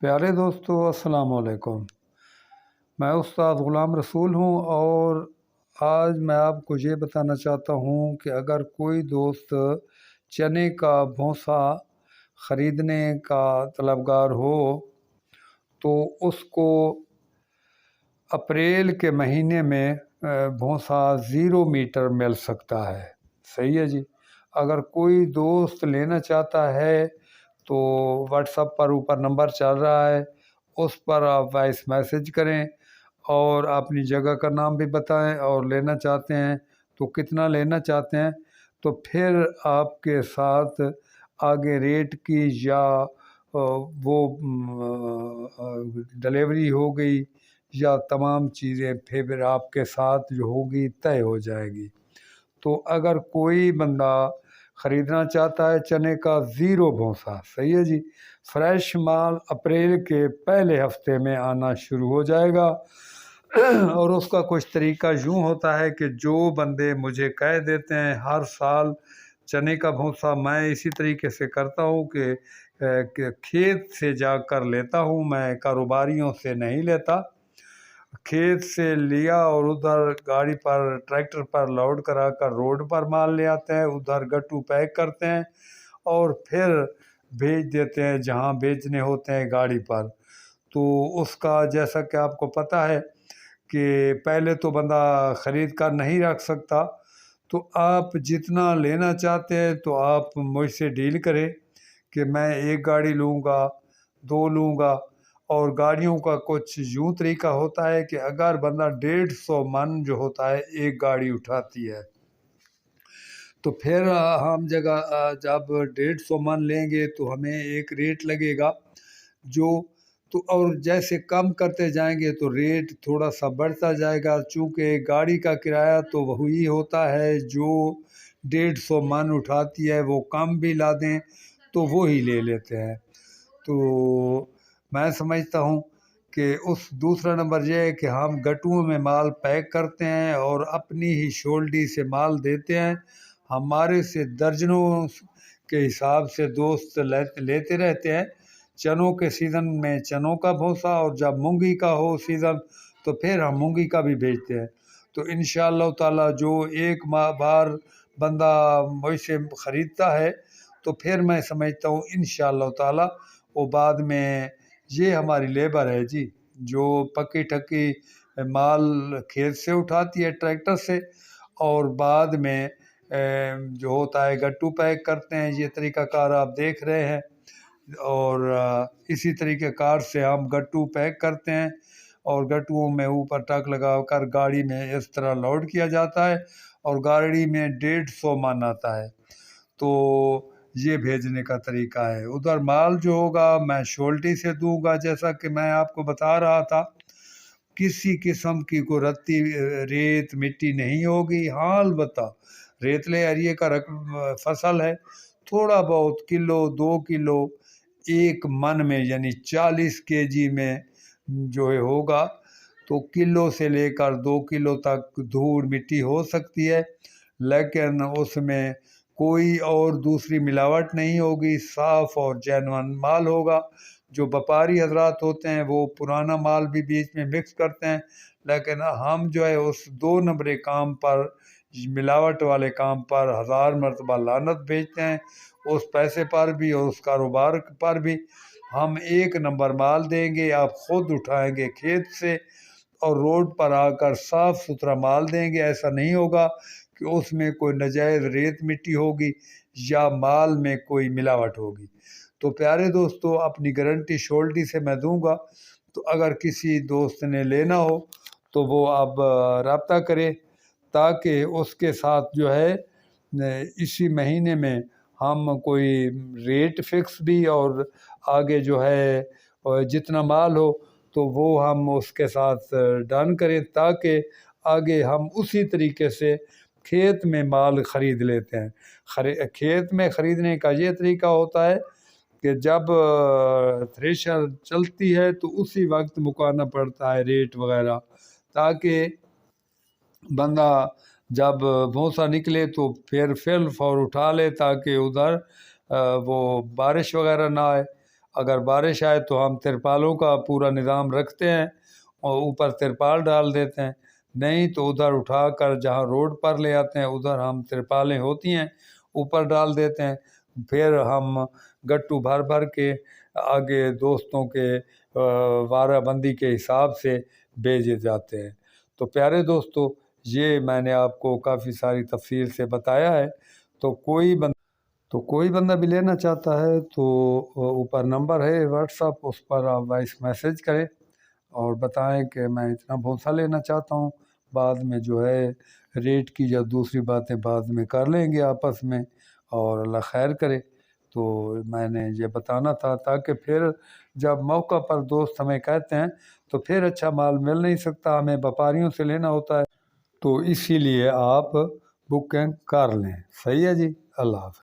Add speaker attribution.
Speaker 1: प्यारे दोस्तों, अस्सलाम वालेकुम। मैं उस्ताद ग़ुलाम रसूल हूँ और आज मैं आपको ये बताना चाहता हूँ कि अगर कोई दोस्त चने का भूसा ख़रीदने का तलबगार हो तो उसको अप्रैल के महीने में भूसा 0 मीटर मिल सकता है। सही है जी। अगर कोई दोस्त लेना चाहता है तो व्हाट्सएप पर ऊपर नंबर चल रहा है, उस पर आप वॉइस मैसेज करें और अपनी जगह का नाम भी बताएं और लेना चाहते हैं तो कितना लेना चाहते हैं, तो फिर आपके साथ आगे रेट की या वो डिलीवरी हो गई या तमाम चीज़ें फिर आपके साथ जो होगी तय हो जाएगी। तो अगर कोई बंदा ख़रीदना चाहता है चने का 0 भूसा, सही है जी, फ्रेश माल अप्रैल के पहले हफ्ते में आना शुरू हो जाएगा। और उसका कुछ तरीका यूँ होता है कि जो बंदे मुझे कह देते हैं हर साल चने का भूसा, मैं इसी तरीके से करता हूँ कि खेत से जाकर लेता हूँ, मैं कारोबारियों से नहीं लेता। खेत से लिया और उधर गाड़ी पर ट्रैक्टर पर लोड करा कर रोड पर माल ले आते हैं, उधर गट्टू पैक करते हैं और फिर भेज देते हैं जहाँ बेचने होते हैं गाड़ी पर। तो उसका जैसा कि आपको पता है कि पहले तो बंदा ख़रीद कर नहीं रख सकता, तो आप जितना लेना चाहते हैं तो आप मुझसे डील करें कि मैं 1 गाड़ी लूँगा, 2 लूँगा। और गाड़ियों का कुछ यूँ तरीका होता है कि अगर बंदा 150 मन जो होता है एक गाड़ी उठाती है, तो फिर हम जब 150 मन लेंगे तो हमें एक रेट लगेगा जो, तो और जैसे कम करते जाएंगे तो रेट थोड़ा सा बढ़ता जाएगा। चूँकि गाड़ी का किराया तो वही होता है जो 150 मन उठाती है, वो कम भी ला दें तो वो ही ले लेते हैं। तो मैं समझता हूँ कि उस दूसरा नंबर ये है कि हम गट्टुओं में माल पैक करते हैं और अपनी ही शोल्डी से माल देते हैं। हमारे से दर्जनों के हिसाब से दोस्त लेते रहते हैं। चनों के सीज़न में चनों का भूसा और जब मूंगी का हो सीज़न तो फिर हम मूंगी का भी बेचते हैं। तो इंशाअल्लाह ताला जो एक बार बंदा मुझसे ख़रीदता है तो फिर मैं समझता हूँ इंशाअल्लाह ताला वो बाद में, ये हमारी लेबर है जी, जो पक्की ठक्की माल खेत से उठाती है ट्रैक्टर से और बाद में जो होता है गट्टू पैक करते हैं। ये तरीक़ाकार आप देख रहे हैं और इसी तरीके कार से हम गट्टू पैक करते हैं और गट्टुओं में ऊपर टक लगाकर गाड़ी में इस तरह लोड किया जाता है और गाड़ी में 150 मन आता है। तो ये भेजने का तरीका है। उधर माल जो होगा मैं शोल्टी से दूंगा, जैसा कि मैं आपको बता रहा था, किसी किस्म की कोई रत्ती रेत मिट्टी नहीं होगी। हाँ, अलबत्ता रेतले एरिए का फसल है, थोड़ा बहुत किलो 2 किलो एक मन में यानी 40 केजी में जो है होगा, तो किलो से लेकर 2 किलो तक धूड़ मिट्टी हो सकती है, लेकिन उसमें कोई और दूसरी मिलावट नहीं होगी, साफ़ और जेन्युइन माल होगा। जो व्यापारी हजरात होते हैं वो पुराना माल भी बीच में मिक्स करते हैं, लेकिन हम जो है उस 2 नंबरी काम पर, मिलावट वाले काम पर 1000 मरतबा लानत भेजते हैं। उस पैसे पर भी और उस कारोबार पर भी हम 1 नंबर माल देंगे, आप ख़ुद उठाएंगे खेत से और रोड पर आकर साफ़ सुथरा माल देंगे। ऐसा नहीं होगा कि उसमें कोई नाजायज़ रेत मिट्टी होगी या माल में कोई मिलावट होगी। तो प्यारे दोस्तों, अपनी गारंटी शोल्टी से मैं दूंगा, तो अगर किसी दोस्त ने लेना हो तो वो आप रब्ता करें ताकि उसके साथ जो है इसी महीने में हम कोई रेट फिक्स भी और आगे जो है जितना माल हो तो वो हम उसके साथ डन करें ताकि आगे हम उसी तरीके से खेत में माल ख़रीद लेते हैं। खेत में ख़रीदने का ये तरीका होता है कि जब थ्रेशर चलती है तो उसी वक्त मुकाना पड़ता है रेट वगैरह, ताकि बंदा जब भूसा निकले तो फिर फौर उठा ले ताकि उधर वो बारिश वगैरह ना आए। अगर बारिश आए तो हम तिरपालों का पूरा निज़ाम रखते हैं और ऊपर तिरपाल डाल देते हैं, नहीं तो उधर उठाकर जहाँ रोड पर ले आते हैं उधर हम तिरपालें होती हैं ऊपर डाल देते हैं। फिर हम गट्टू भर भर के आगे दोस्तों के वाराबंदी के हिसाब से भेजे जाते हैं। तो प्यारे दोस्तों, ये मैंने आपको काफ़ी सारी तफसील से बताया है। तो कोई बंदा भी लेना चाहता है तो ऊपर नंबर है व्हाट्सअप, उस पर आप वॉइस मैसेज करें और बताएं कि मैं इतना भूसा लेना चाहता हूँ। बाद में जो है रेट की या दूसरी बातें बाद में कर लेंगे आपस में, और अल्लाह खैर करे। तो मैंने ये बताना था ताकि फिर जब मौका पर दोस्त हमें कहते हैं तो फिर अच्छा माल मिल नहीं सकता, हमें व्यापारियों से लेना होता है। तो इसीलिए आप बुकिंग कर लें। सही है जी। अल्लाह हाफ़िज़।